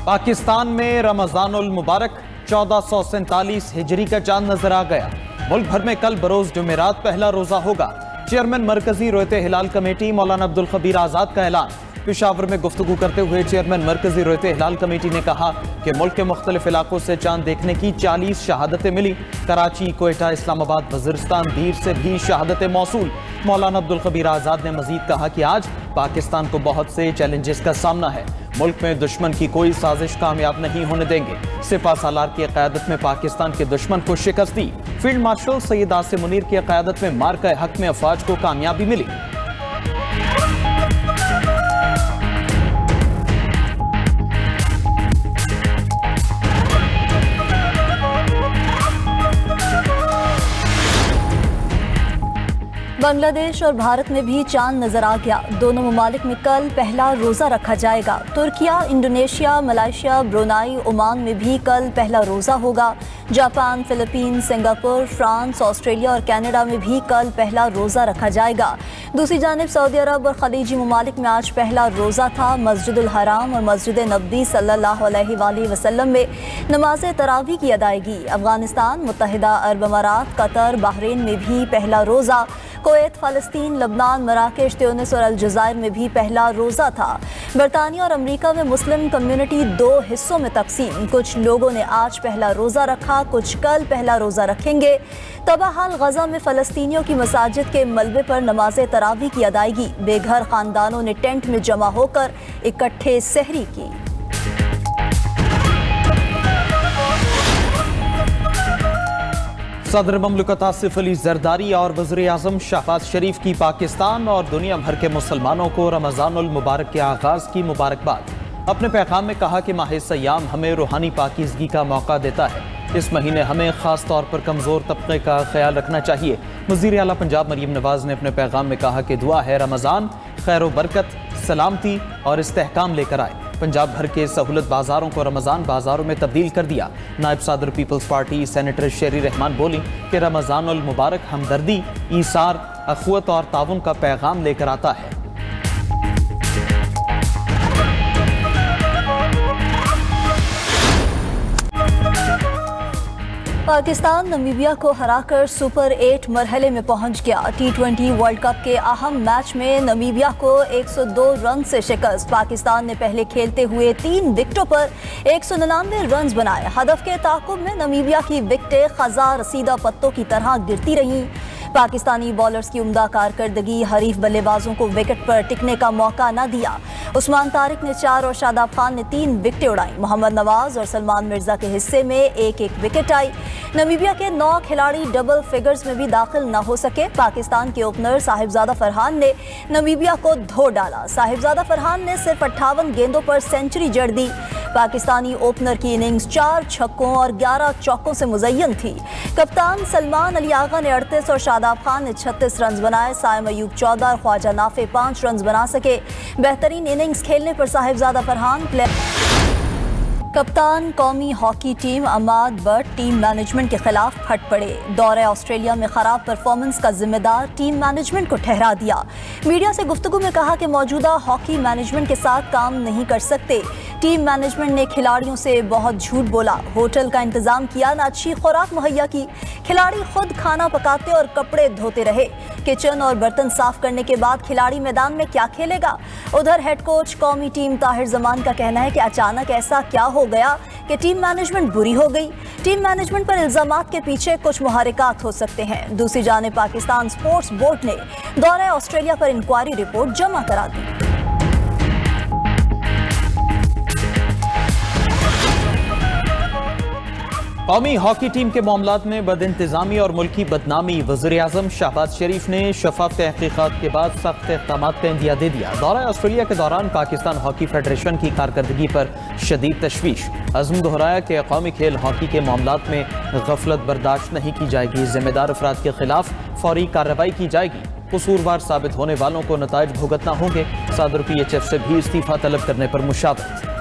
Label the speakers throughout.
Speaker 1: پاکستان میں رمضان المبارک 1447 ہجری کا چاند نظر آ گیا۔ ملک بھر میں کل بروز جمعرات پہلا روزہ ہوگا۔ چیئرمین مرکزی رویت ہلال کمیٹی مولانا عبدالخبیر آزاد کا اعلان۔ پشاور میں گفتگو کرتے ہوئے چیئرمین مرکزی رویت ہلال کمیٹی نے کہا کہ ملک کے مختلف علاقوں سے چاند دیکھنے کی 40 شہادتیں ملی۔ کراچی، کوئٹہ، اسلام آباد، وزیرستان، بیر سے بھی شہادتیں موصول۔ مولانا عبدالخبیر آزاد نے مزید کہا کہ آج پاکستان کو بہت سے چیلنجز کا سامنا ہے۔ ملک میں دشمن کی کوئی سازش کامیاب نہیں ہونے دیں گے۔ سپہ سالار کی قیادت میں پاکستان کے دشمن کو شکست دی۔ فیلڈ مارشل سید عاصم منیر کی قیادت میں مارکہ حق میں افواج کو کامیابی ملی۔
Speaker 2: بنگلہ دیش اور بھارت میں بھی چاند نظر آ گیا۔ دونوں ممالک میں کل پہلا روزہ رکھا جائے گا۔ Turkiye, Indonesia, Malaysia, Brunei, Oman میں بھی کل پہلا روزہ ہوگا۔ Japan, Philippines, Singapore, France, Australia اور کینیڈا میں بھی کل پہلا روزہ رکھا جائے گا۔ دوسری جانب سعودی عرب اور خلیجی ممالک میں آج پہلا روزہ تھا۔ مسجد الحرام اور مسجد نبوی صلی اللہ علیہ وآلہ وسلم میں نماز تراویح کی ادائیگی۔ افغانستان، متحدہ عرب امارات، قطر، بحرین میں بھی پہلا روزہ۔ کویت، فلسطین، لبنان، مراکش، تیونس اور الجزائر میں بھی پہلا روزہ تھا۔ برطانیہ اور امریکہ میں مسلم کمیونٹی دو حصوں میں تقسیم۔ کچھ لوگوں نے آج پہلا روزہ رکھا، کچھ کل پہلا روزہ رکھیں گے۔ تباہ حال غزہ میں فلسطینیوں کی مساجد کے ملبے پر نماز تراویح کی ادائیگی۔ بے گھر خاندانوں نے ٹینٹ میں جمع ہو کر اکٹھے سحری کی۔
Speaker 1: صدر مملکت آصف علی زرداری اور وزیر اعظم شہباز شریف کی پاکستان اور دنیا بھر کے مسلمانوں کو رمضان المبارک کے آغاز کی مبارکباد۔ اپنے پیغام میں کہا کہ ماہ سیام ہمیں روحانی پاکیزگی کا موقع دیتا ہے۔ اس مہینے ہمیں خاص طور پر کمزور طبقے کا خیال رکھنا چاہیے۔ وزیر اعلیٰ پنجاب مریم نواز نے اپنے پیغام میں کہا کہ دعا ہے رمضان خیر و برکت، سلامتی اور استحکام لے کر آئے۔ پنجاب بھر کے سہولت بازاروں کو رمضان بازاروں میں تبدیل کر دیا۔ نائب صدر پیپلز پارٹی سینیٹر شیری رحمان بولی کہ رمضان المبارک ہمدردی، ایثار، اخوت اور تعاون کا پیغام لے کر آتا ہے۔
Speaker 2: پاکستان نمیبیا کو ہرا کر سپر 8 مرحلے میں پہنچ گیا۔ T20 ورلڈ کپ کے اہم میچ میں نمیبیا کو 102 رن سے شکست۔ پاکستان نے پہلے کھیلتے ہوئے 3 وکٹوں پر 199 رنز بنائے۔ ہدف کے تعاقب میں نمیبیا کی وکٹیں خزاں رسیدہ پتوں کی طرح گرتی رہیں۔ پاکستانی بالرز کی عمدہ کارکردگی حریف بلے بازوں کو وکٹ پر ٹکنے کا موقع نہ دیا۔ عثمان طارق نے 4 اور شاداب خان نے 3 وکٹیں اڑائیں۔ محمد نواز اور سلمان مرزا کے حصے میں 1-1 وکٹ آئی۔ نمیبیا کے 9 کھلاڑی ڈبل فگرز میں بھی داخل نہ ہو سکے۔ پاکستان کے اوپنر صاحبزادہ فرحان نے نمیبیا کو دھو ڈالا۔ صاحبزادہ فرحان نے صرف 58 گیندوں پر سنچری جڑ دی۔ پاکستانی اوپنر کی اننگز 4 چھکوں اور 11 چوکوں سے مزین تھی۔ کپتان سلمان علی آغا نے 38 اور شاداب خان نے 36 رنز بنائے۔ سائم ایوب 14 اور خواجہ نافع 5 رنز بنا سکے۔ بہترین اننگز کھیلنے پر صاحبزادہ فرحان کپتان قومی hockey team Imad but team management کے خلاف پھٹ پڑے۔ دورہ آسٹریلیا میں خراب پرفارمنس کا ذمہ دار ٹیم مینجمنٹ کو ٹھہرا دیا۔ میڈیا سے گفتگو میں کہا کہ موجودہ ہاکی مینجمنٹ کے ساتھ کام نہیں کر سکتے۔ ٹیم مینجمنٹ نے کھلاڑیوں سے بہت جھوٹ بولا، ہوٹل کا انتظام کیا، نہ اچھی خوراک مہیا کی۔ کھلاڑی خود کھانا پکاتے اور کپڑے دھوتے رہے۔ کچن اور برتن صاف کرنے کے بعد کھلاڑی میدان میں کیا کھیلے گا؟ ادھر ہیڈ کوچ قومی ٹیم طاہر زمان کا کہنا ہے کہ اچانک ایسا کیا ہو گیا کہ ٹیم مینجمنٹ بری ہو گئی۔ ٹیم مینجمنٹ پر الزامات کے پیچھے کچھ محرکات ہو سکتے ہیں۔ دوسری جانب پاکستان سپورٹس بورڈ نے دورہ آسٹریلیا پر انکوائری رپورٹ جمع کرا دی۔
Speaker 1: قومی ہاکی ٹیم کے معاملات میں بد انتظامی اور ملکی بدنامی۔ وزیر اعظم شہباز شریف نے شفاف تحقیقات کے بعد سخت اقدامات کا عندیہ دے دیا۔ دورہ آسٹریلیا کے دوران پاکستان ہاکی فیڈریشن کی کارکردگی پر شدید تشویش۔ عزم دہرایا کہ قومی کھیل ہاکی کے معاملات میں غفلت برداشت نہیں کی جائے گی۔ ذمہ دار افراد کے خلاف فوری کارروائی کی جائے گی۔ قصوروار ثابت ہونے والوں کو نتائج بھگتنا ہوں گے۔ صدر PHF سے بھی استعفیٰ طلب کرنے پر مشاورت۔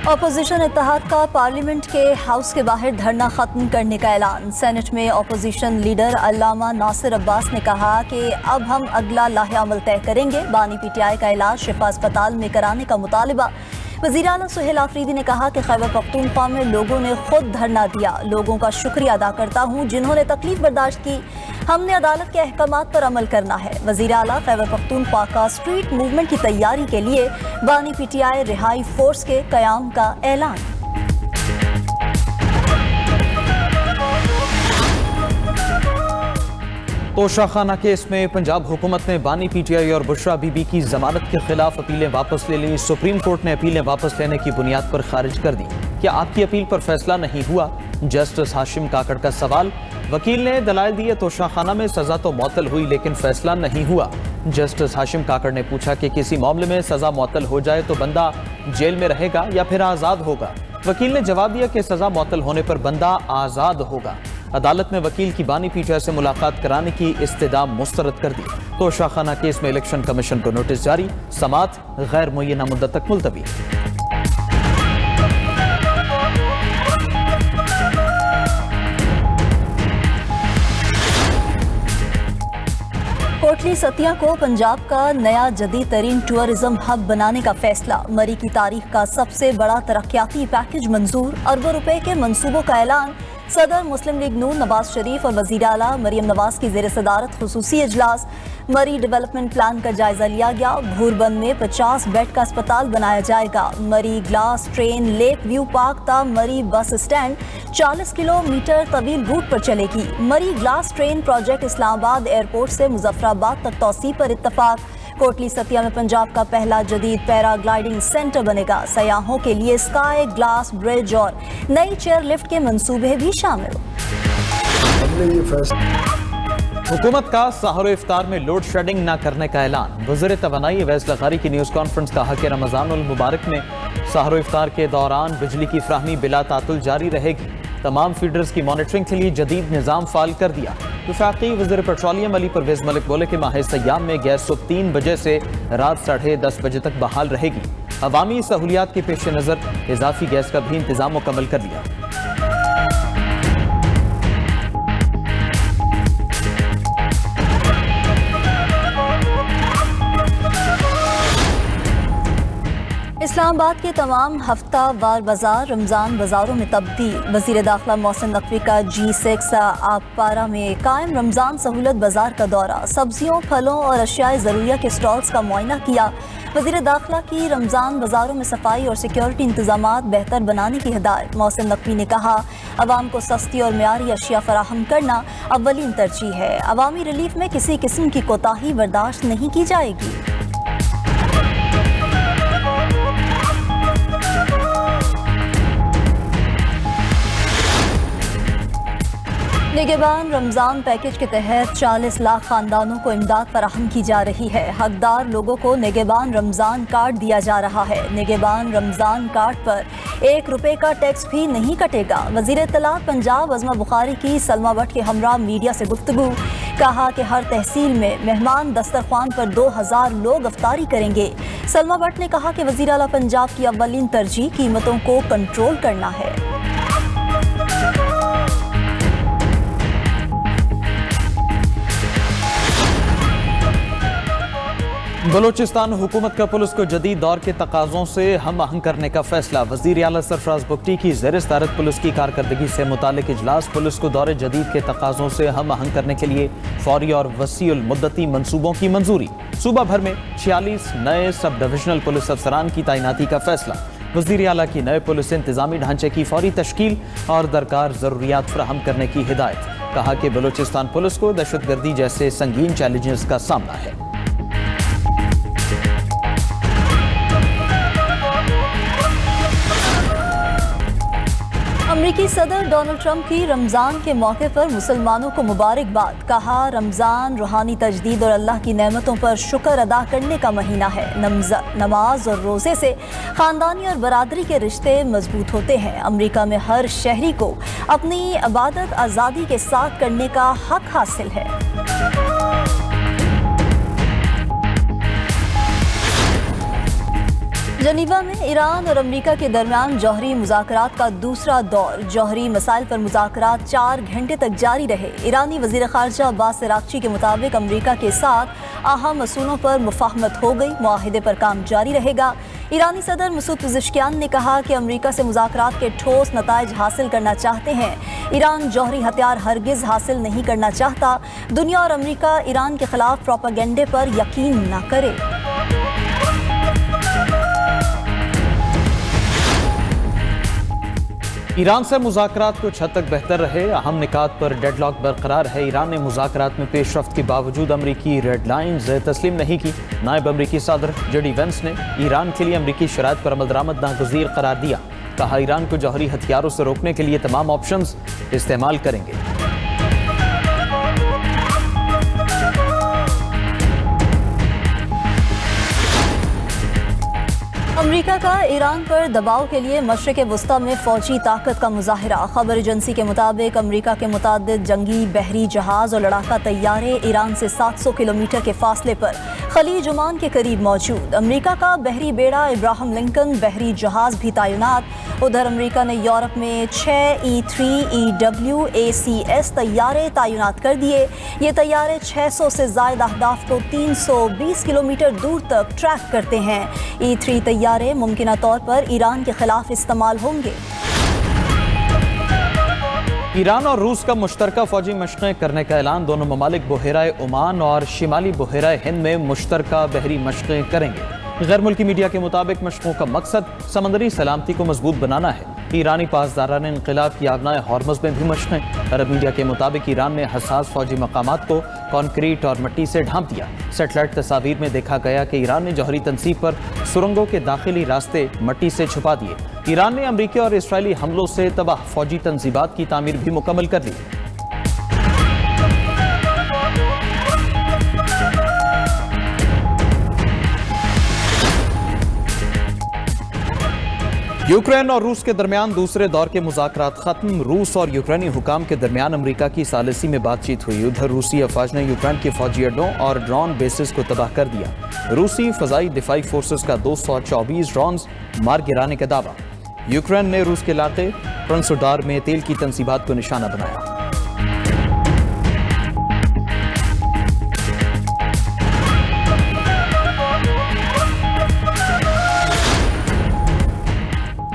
Speaker 2: अपोजिशन इत्तेहाद का पार्लियामेंट के हाउस के बाहर धरना खत्म करने का ऐलान। सेनेट में अपोजिशन लीडर अल्लामा नासिर अब्बास ने कहा कि अब हम अगला लाहे-अमल तय करेंगे। बानी पीटीआई का इलाज शिफा अस्पताल में कराने का मुतालिबा। वज़ीर आला सुहेल आफरीदी ने कहा कि खैबर पख्तूनख्वा में लोगों ने खुद धरना दिया। लोगों का शुक्रिया अदा करता हूँ जिन्होंने तकलीफ बर्दाश्त की। हमने अदालत के अहकामात पर अमल करना है। वज़ीर आला खैबर पख्तूनख्वा का स्ट्रीट मूवमेंट की तैयारी के लिए बानी पीटीआई रिहाई फोर्स के क़याम का ऐलान।
Speaker 1: तोशाखाना केस में पंजाब हुकूमत ने बानी पीटीआई और बुशरा बीबी की जमानत के खिलाफ अपीलें वापस ले ली। सुप्रीम कोर्ट ने अपीलें वापस लेने की बुनियाद पर खारिज कर दी। क्या आपकी अपील पर फैसला नहीं हुआ? जस्टिस हाशिम काकड़ का सवाल। वकील ने दलाइल दिए तोशाखाना में सजा तो मुअत्तल हुई लेकिन फैसला नहीं हुआ। जस्टिस हाशिम काकड़ ने पूछा कि किसी मामले में सजा मुअत्तल हो जाए तो बंदा जेल में रहेगा या फिर आज़ाद होगा? वकील ने जवाब दिया कि सजा मुअत्तल होने पर बंदा आज़ाद होगा। अदालत ने वकील की बानी पीटीआई से मुलाकात कराने की इस्तदा मुस्तरद कर दी। तोशाखाना केस में इलेक्शन कमीशन को नोटिस जारी। समात गैर मुय्यना मुद्दत तक मुलतवी।
Speaker 2: कोटली सतिया को पंजाब का नया जदीद तरीन टूरिज्म हब बनाने का फैसला। मरी की तारीख का सबसे बड़ा तरक्याती पैकेज मंजूर। अरबों रुपए के मंसूबों का ऐलान। सदर मुस्लिम लीग नून नवाज शरीफ और वजीर आला मरियम नवाज की ज़ेर सदारत खुसूसी इजलास। मरी डेवलपमेंट प्लान का जायजा लिया गया। घूरबंद में 50 बेड का अस्पताल बनाया जाएगा। मरी glass train lake view park ता मरी बस स्टैंड 40 किलोमीटर तवील रूट पर चलेगी। मरी glass train project Islamabad airport से मुजफ्फराबाद तक तौसी पर इत्तफाक। कोटली सतिया में पंजाब का पहला जदीद पैराग्लाइडिंग सेंटर बनेगा। सयाहों के लिए स्काई ग्लास ब्रिज और नई चेयर लिफ्ट के मंसूबे भी शामिल।
Speaker 1: हुकूमत का सहर इफ्तार में लोड शेडिंग न करने का ऐलान। वज़ीर तवानाई अवैस लग़ारी की न्यूज़ कॉन्फ्रेंस कहा कि रमज़ानुल मुबारक में सहर इफ्तार के दौरान बिजली की फ्राहमी बिला तातुल जारी रहेगी। तमाम फीडर्स की मॉनिटरिंग के लिए जदीद निज़ाम फ़ाल कर दिया। वफाकी वज़ीर पेट्रोलियम अली परवेज़ मलिक बोले कि माह सयाम में गैस सुबह 3 बजे से रात 10:30 बजे तक बहाल रहेगी। अवामी सहूलियात के पेश नज़र इजाफी गैस का भी इंतज़ाम मुकम्मल कर लिया।
Speaker 2: इस्लामाबाद के तमाम हफ्ता वार बाजार रमज़ान बाजारों में तब्दील। वज़ीर दाखिला मोहसिन नकवी का G6 आगपारा में कायम रमज़ान सहूलत बाजार का दौरा। सब्जियों फलों और अशियाए ज़रूरिया के स्टॉल्स का मुआयना किया। वज़ीर दाखिला की रमज़ान बाजारों में सफाई और सिक्योरिटी इंतजामात बेहतर बनाने की हिदायत। मोहसिन नकवी ने कहा अवाम को सस्ती और मेयारी अशिया फराहम करना अव्वलीन तरजीह है। अवामी रिलीफ में किसी किस्म की कोताही बर्दाश्त नहीं की जाएगी। निगहबान रमज़ान पैकेज के तहत 40 लाख खानदानों को इमदाद फराहम की जा रही है। हकदार लोगों को निगहबान रमज़ान कार्ड दिया जा रहा है। निगहबान रमज़ान कार्ड पर 1 रुपये का टैक्स भी नहीं कटेगा। वज़ीर इत्तलात पंजाब अज़मा बुखारी की सलमा भट्ट के हमरा मीडिया से गुफ्तगू। कहा कि हर तहसील में मेहमान दस्तरखान पर 2000 लोग अफ्तारी करेंगे। सलमा भट्ट ने कहा कि वज़ीर आला पंजाब की अव्वलीन तरजीह कीमतों को कंट्रोल करना है।
Speaker 1: बलोचिस्तान हुकूमत का पुलिस को जदीद दौर के तकाज़ों से हम आहंग करने का फैसला। वज़ीर आला सरफराज बुगटी की ज़ेर सदारत पुलिस की कारकर्दगी से मुतालिक इजलास। पुलिस को दौरे जदीद के तकाज़ों से हम आहंग करने के लिए फौरी और वसीउल मुद्दती मनसूबों की मंजूरी। सूबा भर में 46 नए सब डिविजनल पुलिस अफसरान की तैनाती का फैसला। वज़ीर आला की नए पुलिस इंतजामी ढांचे की फौरी तश्कील और दरकार ज़रूरियात फराहम करने की हिदायत। कहा कि बलोचिस्तान पुलिस को दहशतगर्दी जैसे संगीन चैलेंजेस का सामना है।
Speaker 2: अमरीकी सदर डोनाल्ड ट्रंप की रमज़ान के मौके पर मुसलमानों को मुबारकबाद। कहा रमज़ान रूहानी तजदीद और अल्लाह की नेमतों पर शुक्र अदा करने का महीना है। नमाज और रोज़े से ख़ानदानी और बरादरी के रिश्ते मजबूत होते हैं। अमरीका में हर शहरी को अपनी इबादत आज़ादी के साथ करने का हक हासिल है। जनीवा में ईरान और अमेरिका के दरमियान जौहरी मुज़ाकरात का दूसरा दौर। जौहरी मसाइल पर मुज़ाकरात 4 घंटे तक जारी रहे। ईरानी वज़ीर ख़ारजा अब्बास अराग़ची के मुताबिक अमेरिका के साथ अहम असूलों पर मुफ़ाहमत हो गई, मुआहिदे पर काम जारी रहेगा। ईरानी सदर मसूद पेज़ेश्कियान ने कहा कि अमेरिका से मुज़ाकरात के ठोस नताइज हासिल करना चाहते हैं। ईरान जौहरी हथियार हरगिज़ हासिल नहीं करना चाहता। दुनिया और अमेरिका ईरान के खिलाफ प्रोपेगेंडे पर यकीन न करे।
Speaker 1: ईरान से मुज़ाकरात कुछ हद तक बेहतर रहे। अहम निकात पर डेडलॉक बरकरार है। ईरान ने मुज़ाकरात में पेशरफ्त के बावजूद अमरीकी रेड लाइन्स तस्लीम नहीं की। नायब अमरीकी सदर जेडी वेंस ने ईरान के लिए अमरीकी शराइत पर अमल दरामद नागज़ीर करार दिया। कहा ईरान को जौहरी हथियारों से रोकने के लिए तमाम ऑप्शंस इस्तेमाल करेंगे।
Speaker 2: अमेरिका का ईरान पर दबाव के लिए मशरिक़ वस्ता में फ़ौजी ताकत का मुज़ाहिरा। खबर एजेंसी के मुताबिक अमेरिका के मुतादिद जंगी बहरी जहाज़ और लड़ाका तैयारे ईरान से 700 किलोमीटर के फासले पर खलीज ओमान के करीब मौजूद। अमेरिका का बहरी बेड़ा इब्राहिम लिंकन बहरी जहाज़ भी तैनात। उधर अमेरिका ने यूरोप में 6 E-3 EWACS तैयारे तैनात कर दिए। ये तैयारे 600 से ज़ायद अहदाफ को 320 किलोमीटर दूर तक ट्रैक करते हैं। E-3 तैयारे मुमकिना तौर पर ईरान के खिलाफ इस्तेमाल होंगे।
Speaker 1: ईरान और रूस का मुश्तरका फौजी मशक़ें करने का ऐलान। दोनों ममालिक बहराए ओमान और शिमाली बहराए हिंद में मुश्तरका बहरी मशक़ें करेंगे। गैर मुल्की मीडिया के मुताबिक मशक़ों का मकसद समंदरी सलामती को मजबूत बनाना है। ईरानी पासदारान इंक़िलाब की आबनाए हॉर्मज़ में भी मशक़ें। अरब मीडिया के मुताबिक ईरान ने हसास फौजी मकामात को कॉन्क्रीट और मिट्टी से ढांप दिया। सेटेलाइट तस्वीर में देखा गया कि ईरान ने जौहरी तनसीब पर सुरंगों के दाखिली रास्ते मिट्टी से छुपा दिए। ईरान ने अमरीकी और इसराइली हमलों से तबाह फौजी तंजीबात की तामीर भी मुकम्मल कर ली। यूक्रेन और रूस के दरमियान दूसरे दौर के मुज़ाकरात खत्म। रूस और यूक्रेनी हुकाम के दरमियान अमेरिका की सालिसी में बातचीत हुई। उधर रूसी अफवाज ने यूक्रेन के फौजी अड्डों और ड्रोन बेसिस को तबाह कर दिया। रूसी फ़ज़ाई दिफाई फोर्सेस का 224 ड्रोन्स मार गिराने का दावा। यूक्रेन ने रूस के इलाके ट्रांसोडार में तेल की तंसीबात को निशाना बनाया।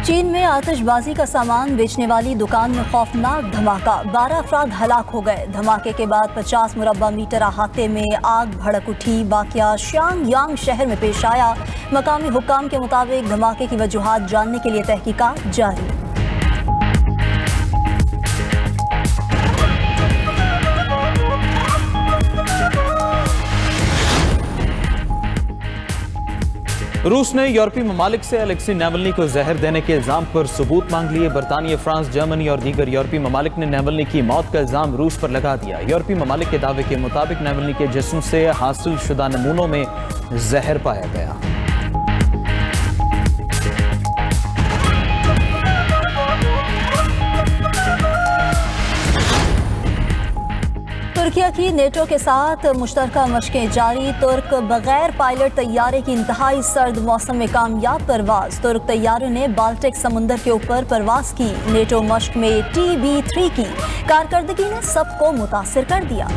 Speaker 2: चीन में आतिशबाजी का सामान बेचने वाली दुकान में खौफनाक धमाका। 12 अफराद हलाक हो गए। धमाके के बाद 50 मुरब्बा मीटर अहाते में आग भड़क उठी। वाक़या श्यांग शहर में पेश आया। मकामी हुक्काम के मुताबिक धमाके की वजूहात जानने के लिए तहकीकात जारी।
Speaker 1: रूस ने यूरोपीय ममालिक से अलेक्सी नावल्नी को जहर देने के इल्जाम पर सबूत मांग लिए। बरतानिया, फ्रांस, जर्मनी और दीगर यूरोपीय ममालिक ने नावल्नी की मौत का इल्जाम रूस पर लगा दिया। यूरोपीय ममालिक के दावे के मुताबिक नावल्नी के जिस्म से हासिल शुदा नमूनों में जहर पाया गया।
Speaker 2: तुर्किया की नेटो के साथ मुश्तरका मशकें जारी। तुर्क बगैर पायलट तैयारे की इंतहाई सर्द मौसम में कामयाब परवाज। तुर्क तैयारों ने बाल्टिक समुंदर के ऊपर परवाज की। नेटो मश्क में TB3 की कारकर्दगी ने सबको मुतासिर कर दिया।